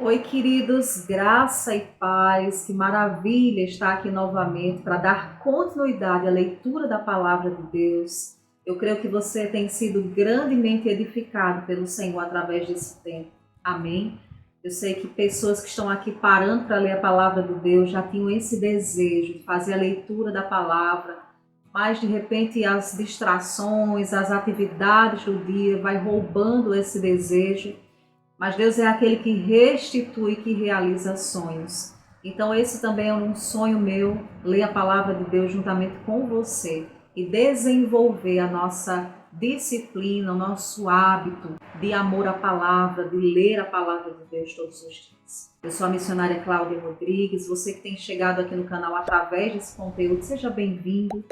Oi, queridos, graça e paz, que maravilha estar aqui novamente para dar continuidade à leitura da palavra de Deus. Eu creio que você tem sido grandemente edificado pelo Senhor através desse tempo. Amém? Eu sei que pessoas que estão aqui parando para ler a palavra de Deus já tinham esse desejo de fazer a leitura da palavra, mas de repente as distrações, as atividades do dia vai roubando esse desejo. Mas Deus é aquele que restitui, que realiza sonhos. Então esse também é um sonho meu, ler a palavra de Deus juntamente com você e desenvolver a nossa disciplina, o nosso hábito de amor à palavra, de ler a palavra de Deus todos os dias. Eu sou a missionária Cláudia Rodrigues, você que tem chegado aqui no canal através desse conteúdo, seja bem-vindo.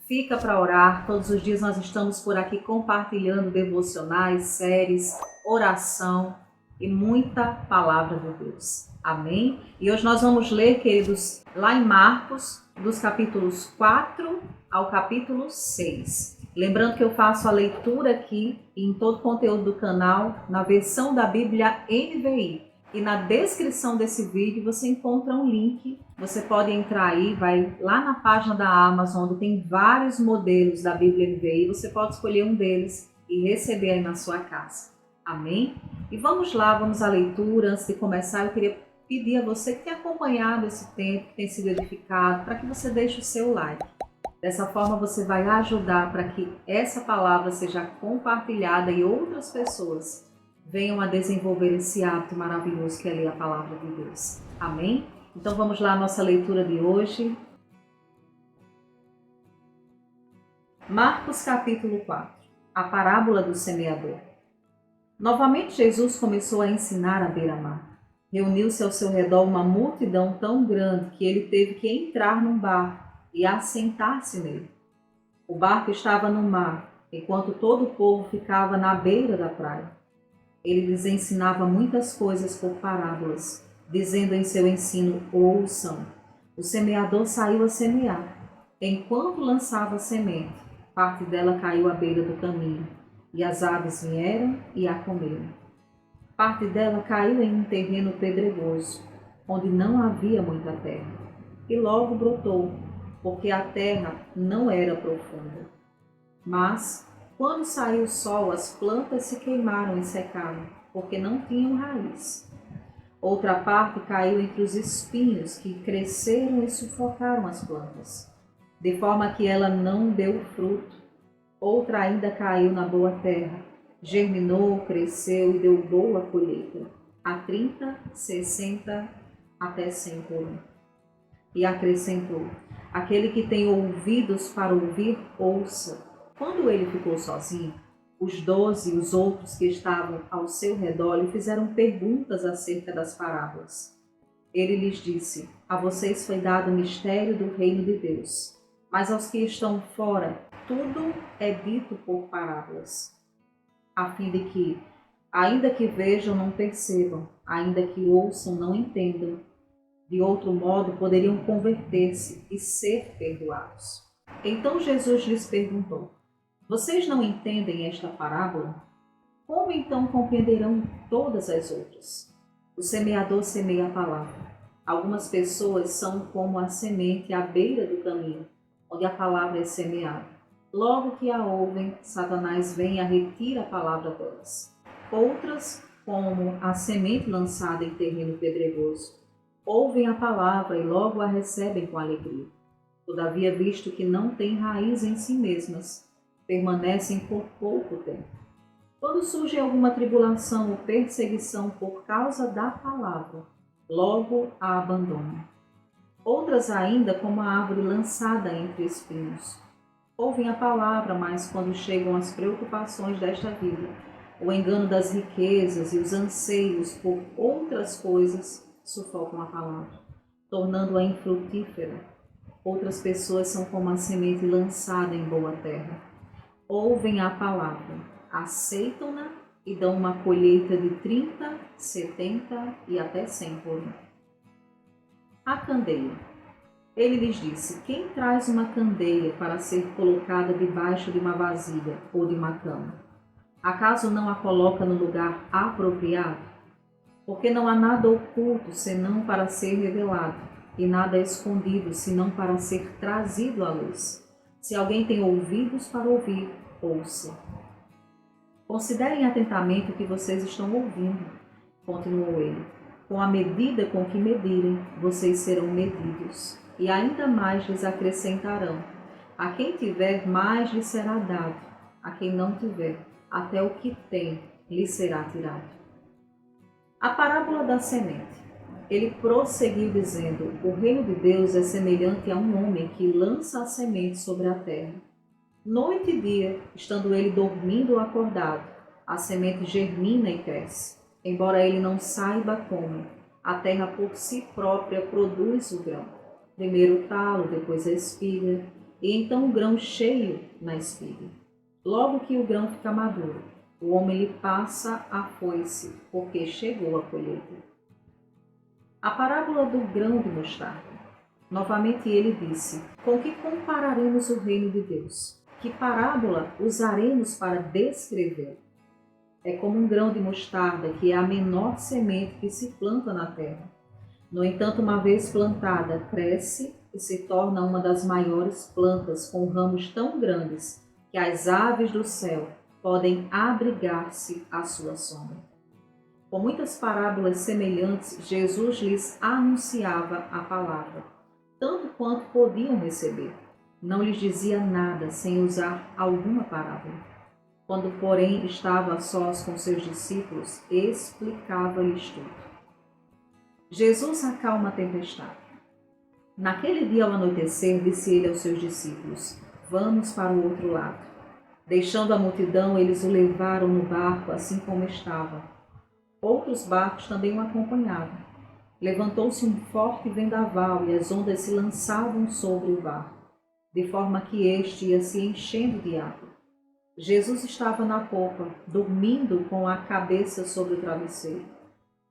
Fica para orar, todos os dias nós estamos por aqui compartilhando devocionais, séries, oração e muita palavra de Deus. Amém? E hoje nós vamos ler, queridos, lá em Marcos, dos capítulos 4 ao capítulo 6. Lembrando que eu faço a leitura aqui em todo o conteúdo do canal, na versão da Bíblia NVI. E na descrição desse vídeo você encontra um link. Você pode entrar aí, vai lá na página da Amazon, onde tem vários modelos da Bíblia NVI. Você pode escolher um deles e receber aí na sua casa. Amém? E vamos lá, vamos à leitura. Antes de começar, eu queria pedir a você que tem acompanhado esse tempo, que tem sido edificado, para que você deixe o seu like. Dessa forma você vai ajudar para que essa palavra seja compartilhada e outras pessoas venham a desenvolver esse hábito maravilhoso que é ler a palavra de Deus. Amém? Então vamos lá à nossa leitura de hoje. Marcos capítulo 4. A parábola do semeador. Novamente Jesus começou a ensinar à beira-mar. Reuniu-se ao seu redor uma multidão tão grande que ele teve que entrar num barco e assentar-se nele. O barco estava no mar, enquanto todo o povo ficava na beira da praia. Ele lhes ensinava muitas coisas por parábolas, dizendo em seu ensino: ouçam, o semeador saiu a semear. Enquanto lançava a semente, parte dela caiu à beira do caminho, e as aves vieram e a comeram. Parte dela caiu em um terreno pedregoso, onde não havia muita terra, e logo brotou, porque a terra não era profunda. Mas, quando saiu o sol, as plantas se queimaram e secaram, porque não tinham raiz. Outra parte caiu entre os espinhos, que cresceram e sufocaram as plantas, de forma que ela não deu fruto. Outra ainda caiu na boa terra, germinou, cresceu e deu boa colheita, a 30, 60, até 100 por um. E acrescentou: aquele que tem ouvidos para ouvir, ouça. Quando ele ficou sozinho, os 12 e os outros que estavam ao seu redor lhe fizeram perguntas acerca das parábolas. Ele lhes disse: a vocês foi dado o mistério do reino de Deus, mas aos que estão fora, tudo é dito por parábolas, a fim de que, ainda que vejam, não percebam, ainda que ouçam, não entendam. De outro modo, poderiam converter-se e ser perdoados. Então Jesus lhes perguntou: vocês não entendem esta parábola? Como então compreenderão todas as outras? O semeador semeia a palavra. Algumas pessoas são como a semente à beira do caminho, onde a palavra é semeada. Logo que a ouvem, Satanás vem e retira a palavra delas. Outras, como a semente lançada em terreno pedregoso, ouvem a palavra e logo a recebem com alegria. Todavia, visto que não têm raiz em si mesmas, permanecem por pouco tempo. Quando surge alguma tribulação ou perseguição por causa da palavra, logo a abandonam. Outras ainda, como a árvore lançada entre espinhos, ouvem a palavra, mas quando chegam as preocupações desta vida, o engano das riquezas e os anseios por outras coisas sufocam a palavra, tornando-a infrutífera. Outras pessoas são como a semente lançada em boa terra. Ouvem a palavra, aceitam-na e dão uma colheita de 30, 70 e até 100 por um. A candeia. Ele lhes disse: quem traz uma candeia para ser colocada debaixo de uma vasilha ou de uma cama? Acaso não a coloca no lugar apropriado? Porque não há nada oculto senão para ser revelado, e nada escondido senão para ser trazido à luz. Se alguém tem ouvidos para ouvir, ouça. Considerem atentamente o que vocês estão ouvindo, continuou ele. Com a medida com que medirem, vocês serão medidos, e ainda mais lhes acrescentarão. A quem tiver, mais lhe será dado. A quem não tiver, até o que tem lhe será tirado. A parábola da semente. Ele prosseguiu dizendo: o reino de Deus é semelhante a um homem que lança a semente sobre a terra. Noite e dia, estando ele dormindo ou acordado, a semente germina e cresce. Embora ele não saiba como, a terra por si própria produz o grão. Primeiro o talo, depois a espiga, e então o grão cheio na espiga. Logo que o grão fica maduro, o homem lhe passa a foice, porque chegou a colheita. A parábola do grão de mostarda. Novamente ele disse: com que compararemos o reino de Deus? Que parábola usaremos para descrevê-lo? É como um grão de mostarda, que é a menor semente que se planta na terra. No entanto, uma vez plantada, cresce e se torna uma das maiores plantas, com ramos tão grandes que as aves do céu podem abrigar-se à sua sombra. Com muitas parábolas semelhantes, Jesus lhes anunciava a palavra, tanto quanto podiam receber. Não lhes dizia nada sem usar alguma parábola. Quando, porém, estava a sós com seus discípulos, explicava-lhes tudo. Jesus acalma a tempestade. Naquele dia, ao anoitecer, disse ele aos seus discípulos: vamos para o outro lado. Deixando a multidão, eles o levaram no barco, assim como estava. Outros barcos também o acompanhavam. Levantou-se um forte vendaval e as ondas se lançavam sobre o barco, de forma que este ia se enchendo de água. Jesus estava na popa, dormindo com a cabeça sobre o travesseiro.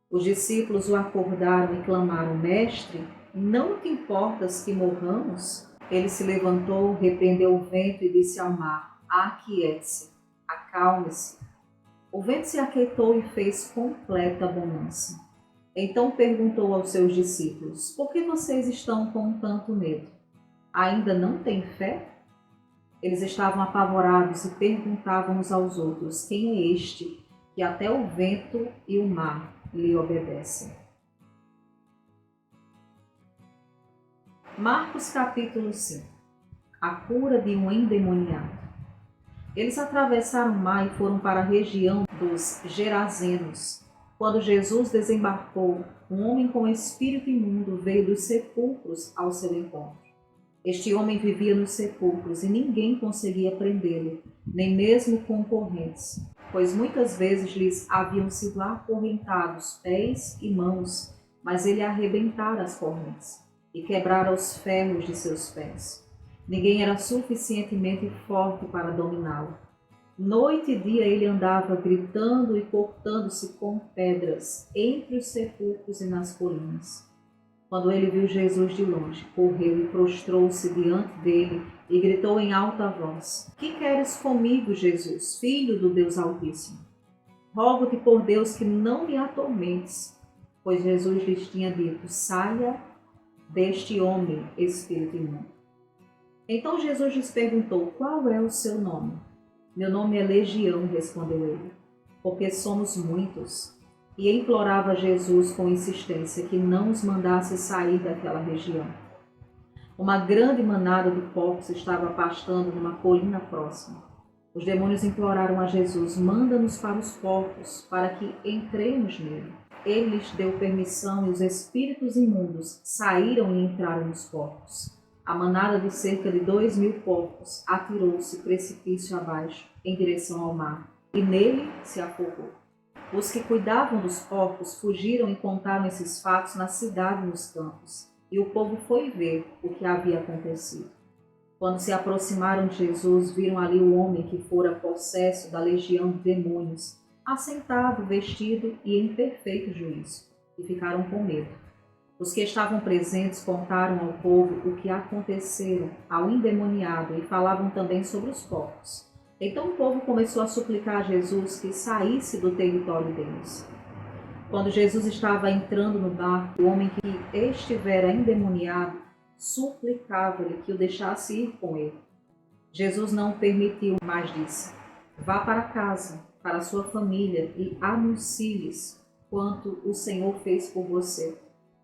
Os discípulos o acordaram e clamaram: Mestre, não te importas que morramos? Ele se levantou, repreendeu o vento e disse ao mar: aquiete-se, acalme-se. O vento se aquietou e fez completa bonança. Então perguntou aos seus discípulos: por que vocês estão com tanto medo? Ainda não têm fé? Eles estavam apavorados e perguntavam uns aos outros: quem é este que até o vento e o mar lhe obedecem? Marcos capítulo 5. A cura de um endemoniado. Eles atravessaram o mar e foram para a região dos Gerazenos. Quando Jesus desembarcou, um homem com espírito imundo veio dos sepulcros ao seu encontro. Este homem vivia nos sepulcros e ninguém conseguia prendê-lo, nem mesmo com correntes, pois muitas vezes lhes haviam sido acorrentados pés e mãos, mas ele arrebentara as correntes e quebrara os ferros de seus pés. Ninguém era suficientemente forte para dominá-lo. Noite e dia ele andava gritando e cortando-se com pedras entre os sepulcros e nas colinas. Quando ele viu Jesus de longe, correu e prostrou-se diante dele e gritou em alta voz: que queres comigo, Jesus, filho do Deus Altíssimo? Rogo-te por Deus que não me atormentes. Pois Jesus lhes tinha dito: saia deste homem, espírito imundo. Então Jesus lhes perguntou: qual é o seu nome? Meu nome é Legião, respondeu ele, porque somos muitos. E implorava a Jesus com insistência que não os mandasse sair daquela região. Uma grande manada de porcos estava pastando numa colina próxima. Os demônios imploraram a Jesus: manda-nos para os porcos, para que entremos nele. Ele lhes deu permissão e os espíritos imundos saíram e entraram nos porcos. A manada de cerca de 2.000 porcos atirou-se precipício abaixo, em direção ao mar, e nele se afogou. Os que cuidavam dos porcos fugiram e contaram esses fatos na cidade e nos campos, e o povo foi ver o que havia acontecido. Quando se aproximaram de Jesus, viram ali o homem que fora possesso da legião de demônios, assentado, vestido e em perfeito juízo, e ficaram com medo. Os que estavam presentes contaram ao povo o que acontecera ao endemoniado e falavam também sobre os porcos. Então o povo começou a suplicar a Jesus que saísse do território deles. Quando Jesus estava entrando no barco, o homem que estivera endemoniado suplicava-lhe que o deixasse ir com ele. Jesus não o permitiu, mas disse: vá para casa, para sua família e anuncie-lhes quanto o Senhor fez por você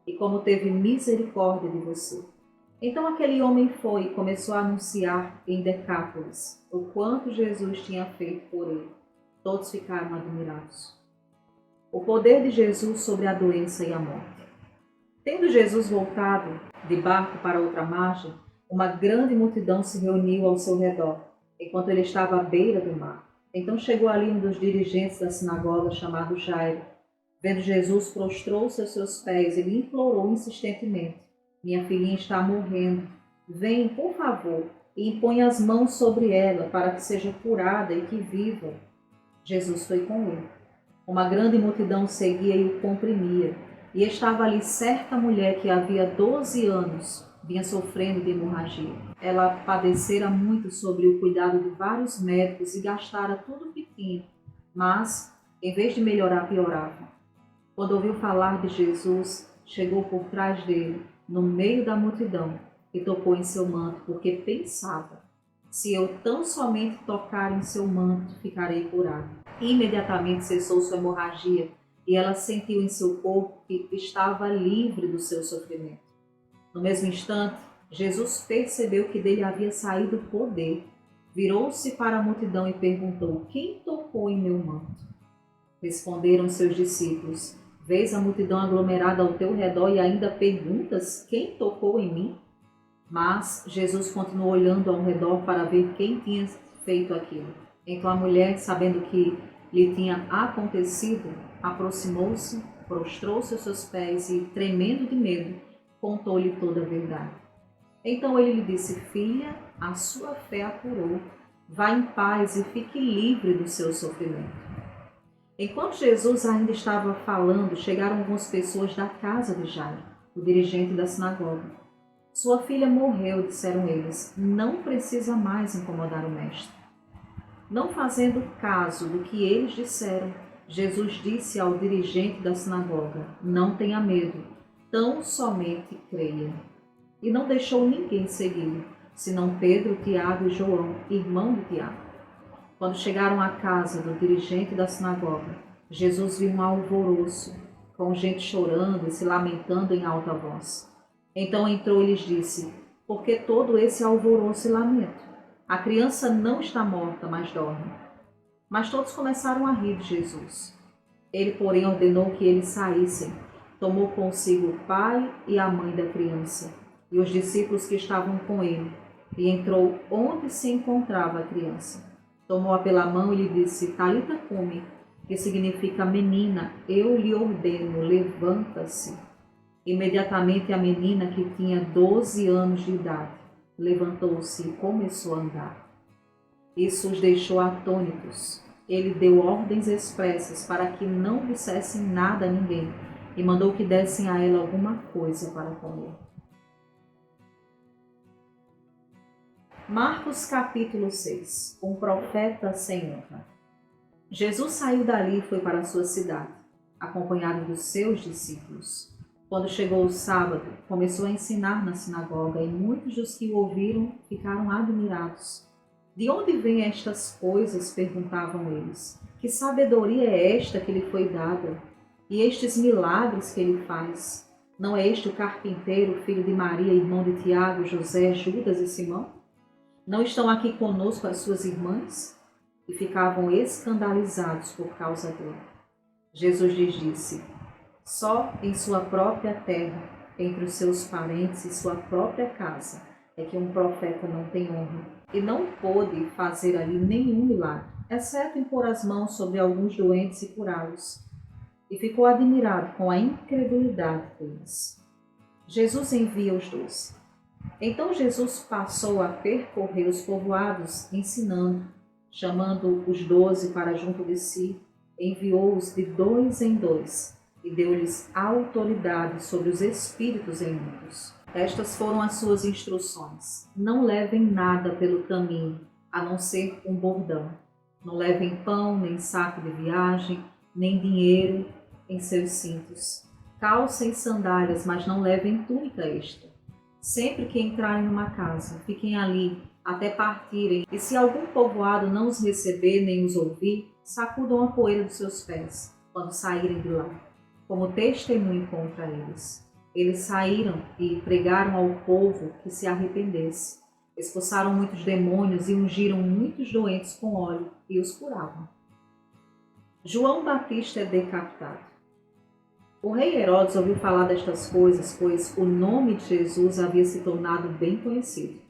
e como teve misericórdia de você. Então aquele homem foi e começou a anunciar em Decápolis o quanto Jesus tinha feito por ele. Todos ficaram admirados. O poder de Jesus sobre a doença e a morte. Tendo Jesus voltado de barco para outra margem, uma grande multidão se reuniu ao seu redor, enquanto ele estava à beira do mar. Então chegou ali um dos dirigentes da sinagoga, chamado Jairo. Vendo Jesus, prostrou-se aos seus pés e lhe implorou insistentemente: minha filhinha está morrendo. Vem, por favor, e impõe as mãos sobre ela, para que seja curada e que viva. Jesus foi com ele. Uma grande multidão seguia e o comprimia. E estava ali certa mulher que havia 12 anos vinha sofrendo de hemorragia. Ela padecera muito sobre o cuidado de vários médicos e gastara tudo o que tinha, mas, em vez de melhorar, piorava. Quando ouviu falar de Jesus, chegou por trás dele, no meio da multidão, e tocou em seu manto, porque pensava: se eu tão somente tocar em seu manto, ficarei curado. Imediatamente cessou sua hemorragia, e ela sentiu em seu corpo que estava livre do seu sofrimento. No mesmo instante, Jesus percebeu que dele havia saído poder. Virou-se para a multidão e perguntou: quem tocou em meu manto? Responderam seus discípulos: vês a multidão aglomerada ao teu redor e ainda perguntas: quem tocou em mim? Mas Jesus continuou olhando ao redor para ver quem tinha feito aquilo. Então a mulher, sabendo o que lhe tinha acontecido, aproximou-se, prostrou-se aos seus pés e, tremendo de medo, contou-lhe toda a verdade. Então ele lhe disse: filha, a sua fé a curou. Vá em paz e fique livre do seu sofrimento. Enquanto Jesus ainda estava falando, chegaram algumas pessoas da casa de Jairo, o dirigente da sinagoga. Sua filha morreu, disseram eles. Não precisa mais incomodar o mestre. Não fazendo caso do que eles disseram, Jesus disse ao dirigente da sinagoga: não tenha medo, tão somente creia. E não deixou ninguém segui-lo, senão Pedro, Tiago e João, irmão de Tiago. Quando chegaram à casa do dirigente da sinagoga, Jesus viu um alvoroço, com gente chorando e se lamentando em alta voz. Então entrou e lhes disse: por que todo esse alvoroço e lamento? A criança não está morta, mas dorme. Mas todos começaram a rir de Jesus. Ele, porém, ordenou que eles saíssem. Tomou consigo o pai e a mãe da criança e os discípulos que estavam com ele, e entrou onde se encontrava a criança. Tomou-a pela mão e lhe disse: Talita cumi, que significa: menina, eu lhe ordeno, levanta-se. Imediatamente a menina, que tinha 12 anos de idade, levantou-se e começou a andar. Isso os deixou atônitos. Ele deu ordens expressas para que não dissessem nada a ninguém e mandou que dessem a ela alguma coisa para comer. Marcos capítulo 6. Um profeta sem honra. Jesus saiu dali e foi para a sua cidade, acompanhado dos seus discípulos. Quando chegou o sábado, começou a ensinar na sinagoga e muitos dos que o ouviram ficaram admirados. De onde vêm estas coisas? Perguntavam eles. Que sabedoria é esta que lhe foi dada? E estes milagres que ele faz? Não é este o carpinteiro, filho de Maria, irmão de Tiago, José, Judas e Simão? Não estão aqui conosco as suas irmãs? E ficavam escandalizados por causa dele. Jesus lhes disse: só em sua própria terra, entre os seus parentes e sua própria casa, é que um profeta não tem honra. E não pôde fazer ali nenhum milagre, exceto impor as mãos sobre alguns doentes e curá-los. E ficou admirado com a incredulidade deles. Jesus envia os 12. Então Jesus passou a percorrer os povoados, ensinando, chamando os 12 para junto de si, enviou-os de 2 em 2 e deu-lhes autoridade sobre os espíritos imundos. Estas foram as suas instruções: não levem nada pelo caminho, a não ser um bordão. Não levem pão, nem saco de viagem, nem dinheiro, em seus cintos. Calcem sandálias, mas não levem túnica extra. Sempre que entrarem numa casa, fiquem ali até partirem, e se algum povoado não os receber nem os ouvir, sacudam a poeira dos seus pés, quando saírem de lá, como testemunho contra eles. Eles saíram e pregaram ao povo que se arrependesse. Expulsaram muitos demônios e ungiram muitos doentes com óleo e os curavam. João Batista é decapitado. O rei Herodes ouviu falar destas coisas, pois o nome de Jesus havia se tornado bem conhecido.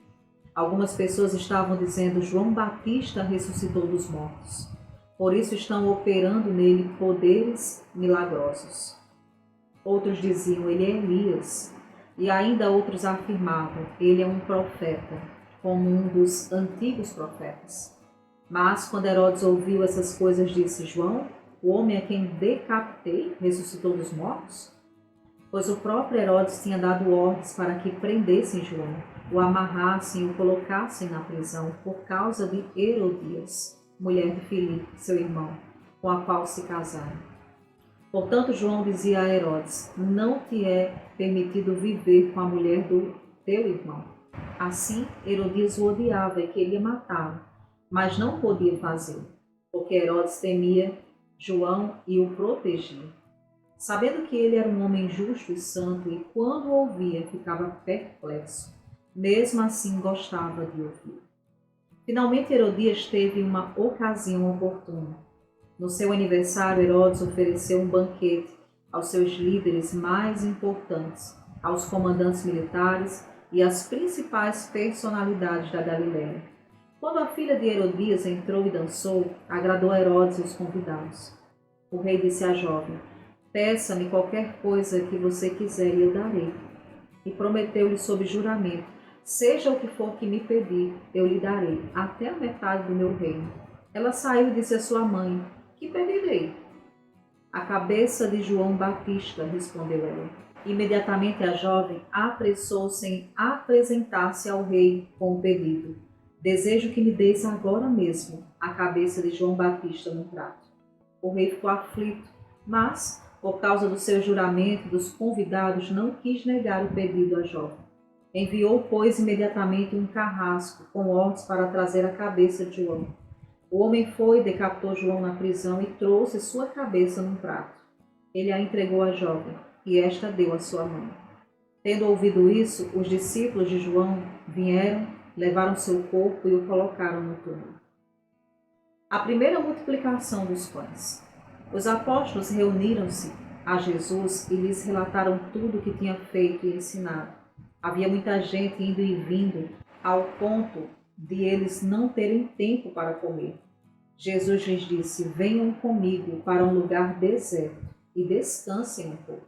Algumas pessoas estavam dizendo: João Batista ressuscitou dos mortos. Por isso estão operando nele poderes milagrosos. Outros diziam: ele é Elias. E ainda outros afirmavam: ele é um profeta, como um dos antigos profetas. Mas quando Herodes ouviu essas coisas, disse: João, o homem a quem decapitei, ressuscitou dos mortos? Pois o próprio Herodes tinha dado ordens para que prendessem João, o amarrassem e o colocassem na prisão por causa de Herodias, mulher de Filipe, seu irmão, com a qual se casaram. Portanto, João dizia a Herodes: não te é permitido viver com a mulher do teu irmão. Assim, Herodias o odiava e queria matá-lo, mas não podia fazê-lo, porque Herodes temia João e o protegia. Sabendo que ele era um homem justo e santo, e quando o ouvia ficava perplexo, mesmo assim gostava de ouvir. Finalmente Herodias teve uma ocasião oportuna. No seu aniversário, Herodes ofereceu um banquete aos seus líderes mais importantes, aos comandantes militares e às principais personalidades da Galiléia. Quando a filha de Herodias entrou e dançou, agradou a Herodes e os convidados. O rei disse à jovem: peça-me qualquer coisa que você quiser e eu darei. E prometeu-lhe sob juramento: seja o que for que me pedir, eu lhe darei, até a metade do meu reino. Ela saiu e disse à sua mãe: que pedirei? A cabeça de João Batista, respondeu ela. Imediatamente a jovem apressou-se em apresentar-se ao rei com o pedido: desejo que me deis agora mesmo a cabeça de João Batista num prato. O rei ficou aflito, mas, por causa do seu juramento e dos convidados, não quis negar o pedido à jovem. Enviou, pois, imediatamente um carrasco com ordens para trazer a cabeça de João. O homem foi, decapitou João na prisão e trouxe sua cabeça num prato. Ele a entregou à jovem, e esta deu à sua mãe. Tendo ouvido isso, os discípulos de João vieram, levaram seu corpo e o colocaram no túmulo. A primeira multiplicação dos pães. Os apóstolos reuniram-se a Jesus e lhes relataram tudo o que tinha feito e ensinado. Havia muita gente indo e vindo, ao ponto de eles não terem tempo para comer. Jesus lhes disse: venham comigo para um lugar deserto e descansem um pouco.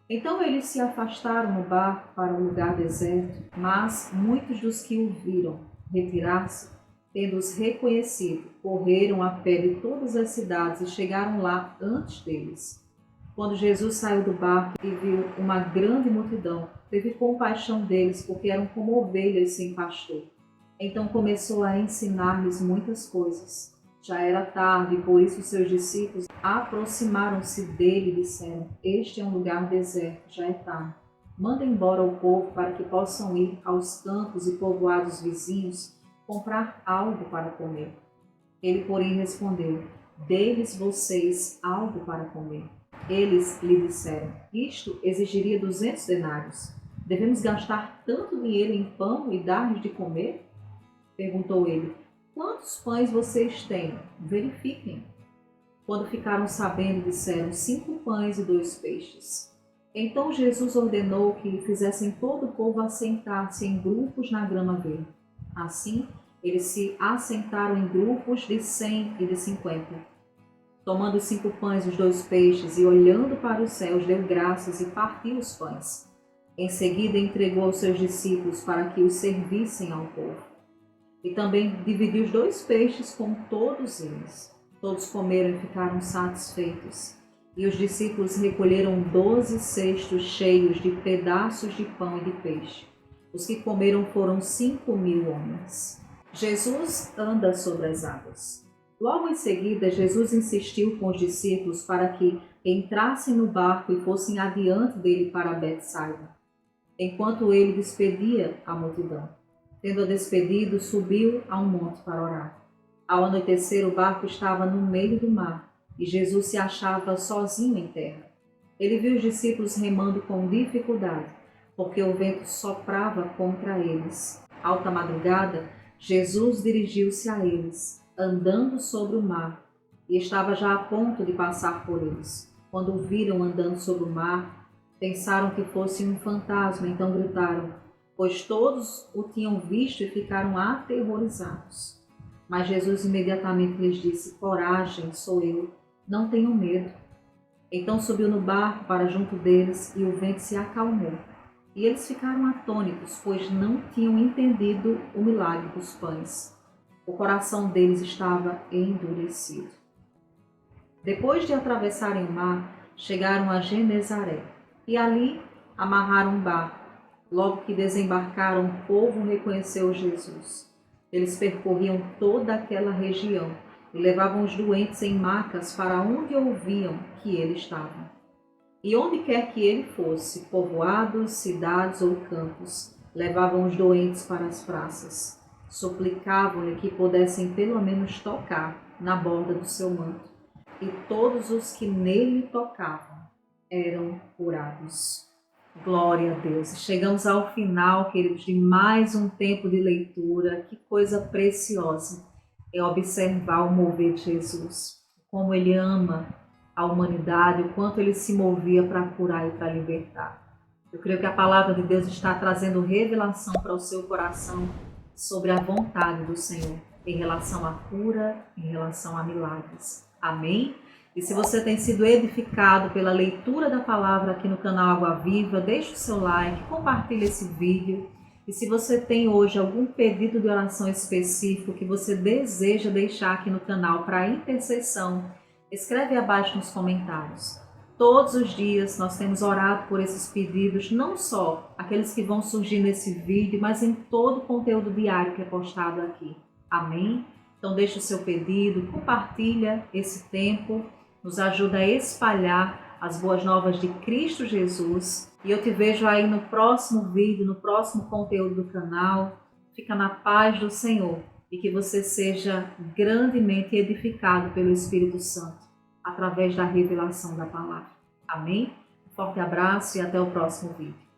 Então eles se afastaram no barco para um lugar deserto, mas muitos dos que o viram retirar-se, tendo-os reconhecido, correram a pé de todas as cidades e chegaram lá antes deles. Quando Jesus saiu do barco e viu uma grande multidão, teve compaixão deles, porque eram como ovelhas sem pastor. Então começou a ensinar-lhes muitas coisas. Já era tarde, e por isso seus discípulos aproximaram-se dele e disseram: este é um lugar deserto, já é tarde. Manda embora o povo para que possam ir aos campos e povoados vizinhos comprar algo para comer. Ele, porém, respondeu: dê-lhes vocês algo para comer. Eles lhe disseram: isto exigiria 200 denários. Devemos gastar tanto dinheiro em pão e dar-lhes de comer? Perguntou ele: quantos pães vocês têm? Verifiquem. Quando ficaram sabendo, disseram: 5 pães e 2 peixes. Então Jesus ordenou que fizessem todo o povo assentar-se em grupos na grama verde. Assim, eles se assentaram em grupos de 100 e de 50. Tomando os 5 pães e os 2 peixes e olhando para os céus, deu graças e partiu os pães. Em seguida, entregou aos seus discípulos para que os servissem ao povo. E também dividiu os 2 peixes com todos eles. Todos comeram e ficaram satisfeitos. E os discípulos recolheram 12 cestos cheios de pedaços de pão e de peixe. Os que comeram foram 5.000 homens. Jesus anda sobre as águas. Logo em seguida, Jesus insistiu com os discípulos para que entrassem no barco e fossem adiante dele para Betsaida, enquanto ele despedia a multidão. Tendo-a despedido, subiu a um monte para orar. Ao anoitecer, o barco estava no meio do mar e Jesus se achava sozinho em terra. Ele viu os discípulos remando com dificuldade, porque o vento soprava contra eles. Alta madrugada, Jesus dirigiu-se a eles, andando sobre o mar, e estava já a ponto de passar por eles. Quando o viram andando sobre o mar, pensaram que fosse um fantasma, então gritaram, pois todos o tinham visto e ficaram aterrorizados. Mas Jesus imediatamente lhes disse, coragem, sou eu, não tenham medo. Então subiu no barco para junto deles e o vento se acalmou. E eles ficaram atônitos, pois não tinham entendido o milagre dos pães. O coração deles estava endurecido. Depois de atravessarem o mar, chegaram a Genezaré e ali amarraram um barco. Logo que desembarcaram, o povo reconheceu Jesus. Eles percorriam toda aquela região e levavam os doentes em macas para onde ouviam que ele estava. E onde quer que ele fosse, povoados, cidades ou campos, levavam os doentes para as praças. Suplicavam-lhe que pudessem pelo menos tocar na borda do seu manto. E todos os que nele tocavam eram curados. Glória a Deus. Chegamos ao final, queridos, de mais um tempo de leitura. Que coisa preciosa é observar o mover de Jesus. Como ele ama a humanidade, o quanto ele se movia para curar e para libertar. Eu creio que a palavra de Deus está trazendo revelação para o seu coração sobre a vontade do Senhor em relação à cura, em relação a milagres. Amém? E se você tem sido edificado pela leitura da palavra aqui no canal Água Viva, deixe o seu like, compartilhe esse vídeo. E se você tem hoje algum pedido de oração específico que você deseja deixar aqui no canal para intercessão, escreve abaixo nos comentários. Todos os dias nós temos orado por esses pedidos, não só aqueles que vão surgir nesse vídeo, mas em todo o conteúdo diário que é postado aqui. Amém? Então deixa o seu pedido, compartilha esse tempo, nos ajuda a espalhar as boas novas de Cristo Jesus. E eu te vejo aí no próximo vídeo, no próximo conteúdo do canal. Fica na paz do Senhor e que você seja grandemente edificado pelo Espírito Santo através da revelação da palavra. Amém? Um forte abraço e até o próximo vídeo.